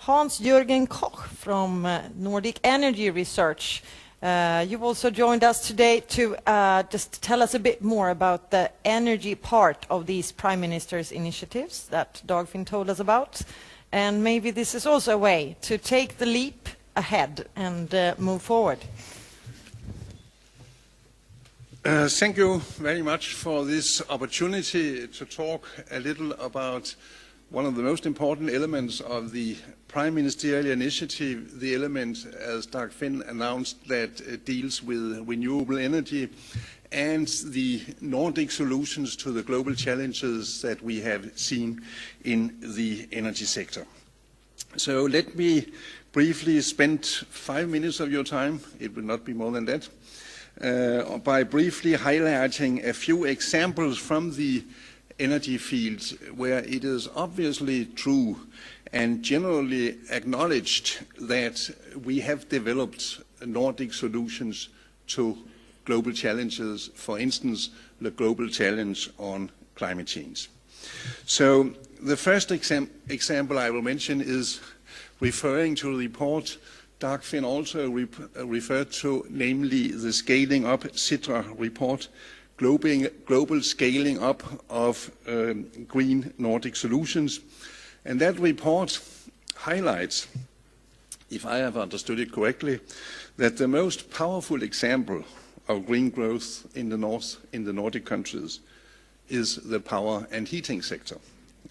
Jørgen Koch from Nordic Energy Research. You've also joined us today to just tell us a bit more about the energy part of these Prime Minister's initiatives that Dagfinn told us about. And maybe this is also a way to take the leap ahead and move forward. Thank you very much for this opportunity to talk a little about one of the most important elements of the Prime Ministerial Initiative, the element, as Dagfinn announced, that deals with renewable energy and the Nordic solutions to the global challenges that we have seen in the energy sector. So let me briefly spend 5 minutes of your time, it will not be more than that, by briefly highlighting a few examples from the energy field where it is obviously true and generally acknowledged that we have developed Nordic solutions to global challenges, for instance, the global challenge on climate change. So the first example I will mention is referring to the report Dagfinn also referred to, namely the Scaling Up CITRA report, global scaling up of green Nordic solutions. And that report highlights, if I have understood it correctly, that the most powerful example of green growth in the north, in the Nordic countries, is the power and heating sector.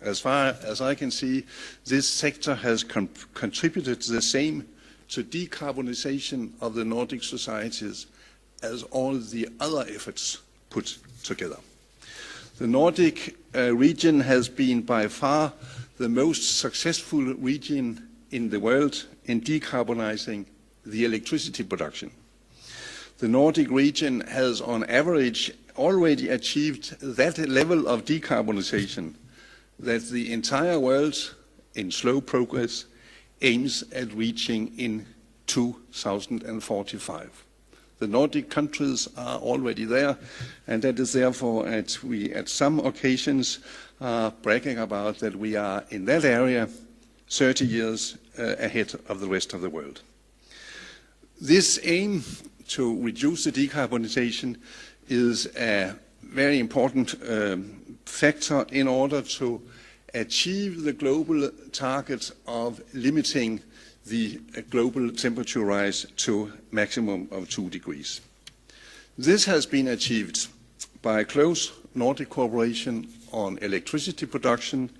As far as I can see, this sector has contributed the same to decarbonization of the Nordic societies as all the other efforts put together. The Nordic region has been by far the most successful region in the world in decarbonizing the electricity production. The Nordic region has on average already achieved that level of decarbonization that the entire world, in slow progress, aims at reaching in 2045. The Nordic countries are already there, and that is therefore we at some occasions are bragging about that we are in that area 30 years ahead of the rest of the world. This aim to reduce the decarbonization is a very important factor in order to achieve the global target of limiting the global temperature rise to maximum of 2 degrees. This has been achieved by close Nordic cooperation on electricity production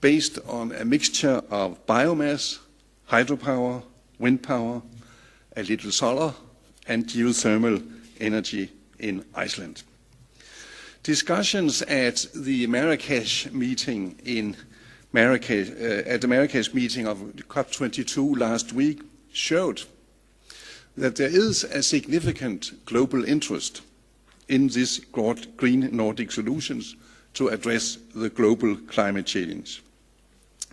based on a mixture of biomass, hydropower, wind power, a little solar, and geothermal energy in Iceland. Discussions at the Marrakesh meeting at the Marrakesh meeting of COP22 last week showed that there is a significant global interest in these green Nordic solutions to address the global climate change.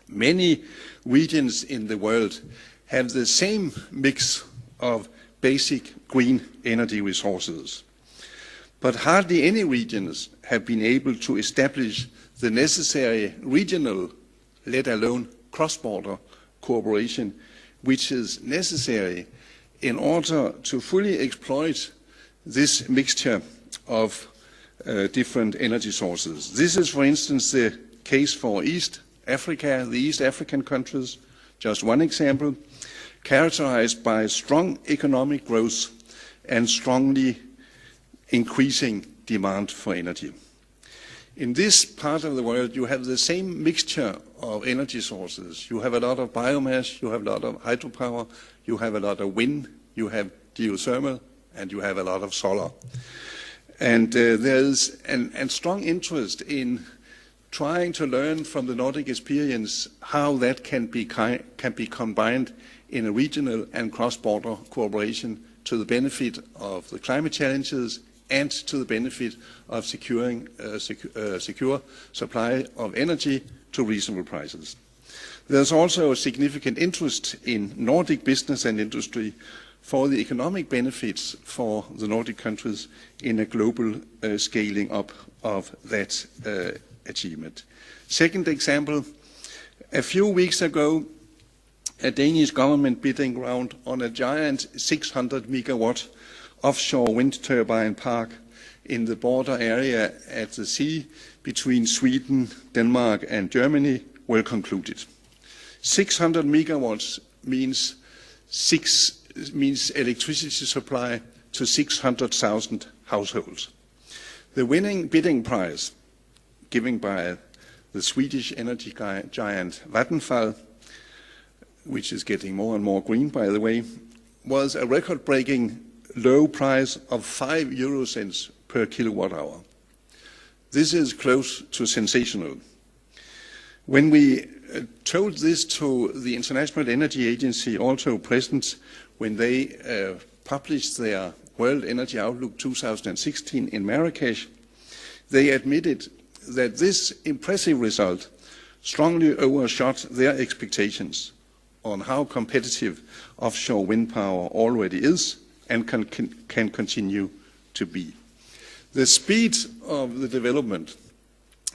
Many regions in the world have the same mix of basic green energy resources, but hardly any regions have been able to establish the necessary regional, let alone cross-border cooperation, which is necessary in order to fully exploit this mixture of different energy sources. This is, for instance, the case for East Africa, the East African countries, just one example, characterized by strong economic growth and strongly increasing demand for energy. In this part of the world, you have the same mixture of energy sources. You have a lot of biomass, you have a lot of hydropower, you have a lot of wind, you have geothermal, and you have a lot of solar. And there is a strong interest in trying to learn from the Nordic experience how that can be combined in a regional and cross-border cooperation to the benefit of the climate challenges and to the benefit of securing a secure supply of energy to reasonable prices. There's also a significant interest in Nordic business and industry for the economic benefits for the Nordic countries in a global scaling up of that achievement. Second example, a few weeks ago, a Danish government bidding round on a giant 600 megawatt offshore wind turbine park in the border area at the sea between Sweden, Denmark and Germany were concluded. 600 megawatts means electricity supply to 600,000 households. The winning bidding prize, given by the Swedish energy giant Vattenfall, which is getting more and more green, by the way, was a record-breaking low price of 5 euro cents per kilowatt hour. This is close to sensational. When we told this to the International Energy Agency, also present when they published their World Energy Outlook 2016 in Marrakesh, they admitted that this impressive result strongly overshot their expectations on how competitive offshore wind power already is and can continue to be. The speed of the development,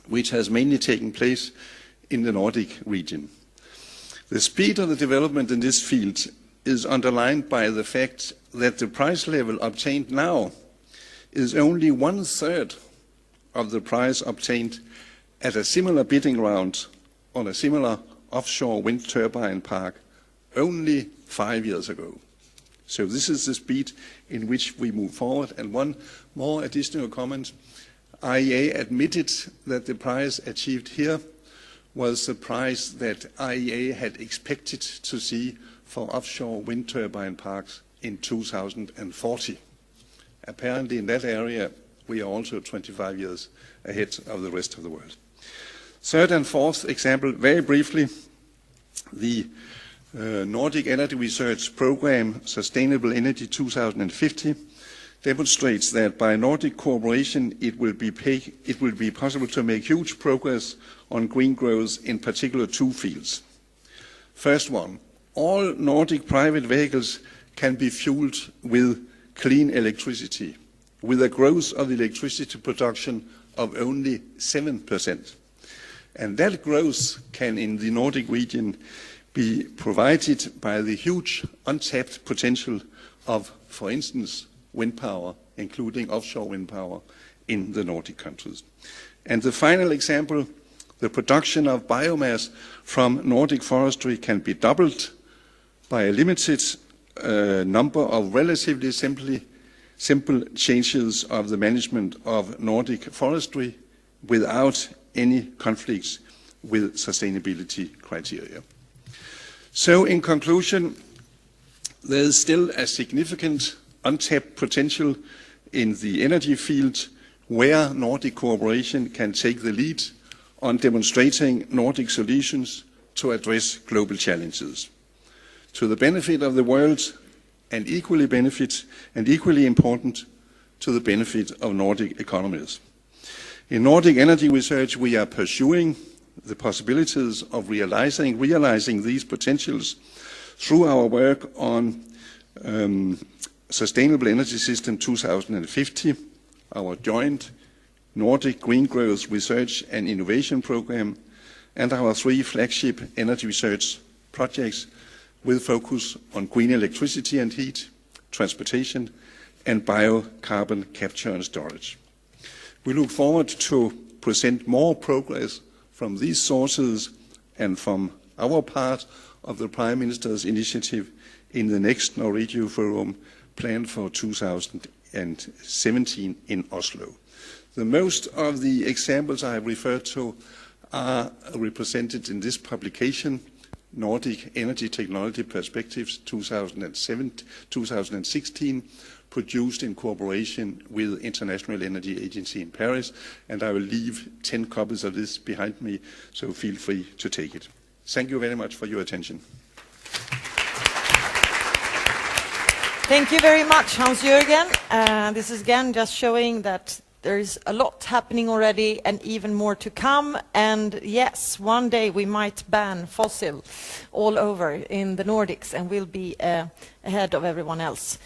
which has mainly taken place in the Nordic region, the speed of the development in this field is underlined by the fact that the price level obtained now is only 1/3 of the price obtained at a similar bidding round on a similar offshore wind turbine park only 5 years ago. So this is the speed in which we move forward. And one more additional comment. IEA admitted that the price achieved here was the price that IEA had expected to see for offshore wind turbine parks in 2040. Apparently in that area we are also 25 years ahead of the rest of the world. Third and fourth example, very briefly, the Nordic Energy Research Program, Sustainable Energy 2050, demonstrates that by Nordic cooperation it will be possible to make huge progress on green growth in particular two fields. First one, all Nordic private vehicles can be fueled with clean electricity, with a growth of electricity production of only 7%. And that growth can in the Nordic region be provided by the huge untapped potential of, for instance, wind power, including offshore wind power in the Nordic countries. And the final example, the production of biomass from Nordic forestry can be doubled by a limited number of relatively simple changes of the management of Nordic forestry without any conflicts with sustainability criteria. So in conclusion, there is still a significant untapped potential in the energy field where Nordic cooperation can take the lead on demonstrating Nordic solutions to address global challenges to the benefit of the world and equally important to the benefit of Nordic economies. In Nordic energy research, we are pursuing the possibilities of realizing these potentials through our work on Sustainable Energy System 2050, our joint Nordic Green Growth Research and Innovation Program, and our 3 flagship energy research projects with focus on green electricity and heat, transportation, and biocarbon capture and storage. We look forward to present more progress from these sources and from our part of the Prime Minister's initiative in the next Nordregio Forum planned for 2017 in Oslo. The most of the examples I have referred to are represented in this publication, Nordic Energy Technology Perspectives 2016, produced in cooperation with International Energy Agency in Paris, and I will leave 10 copies of this behind me, so feel free to take it. Thank you very much for your attention. Thank you very much, Hans-Jørgen. This is again just showing that there is a lot happening already and even more to come. And yes, one day we might ban fossil all over in the Nordics and we'll be ahead of everyone else.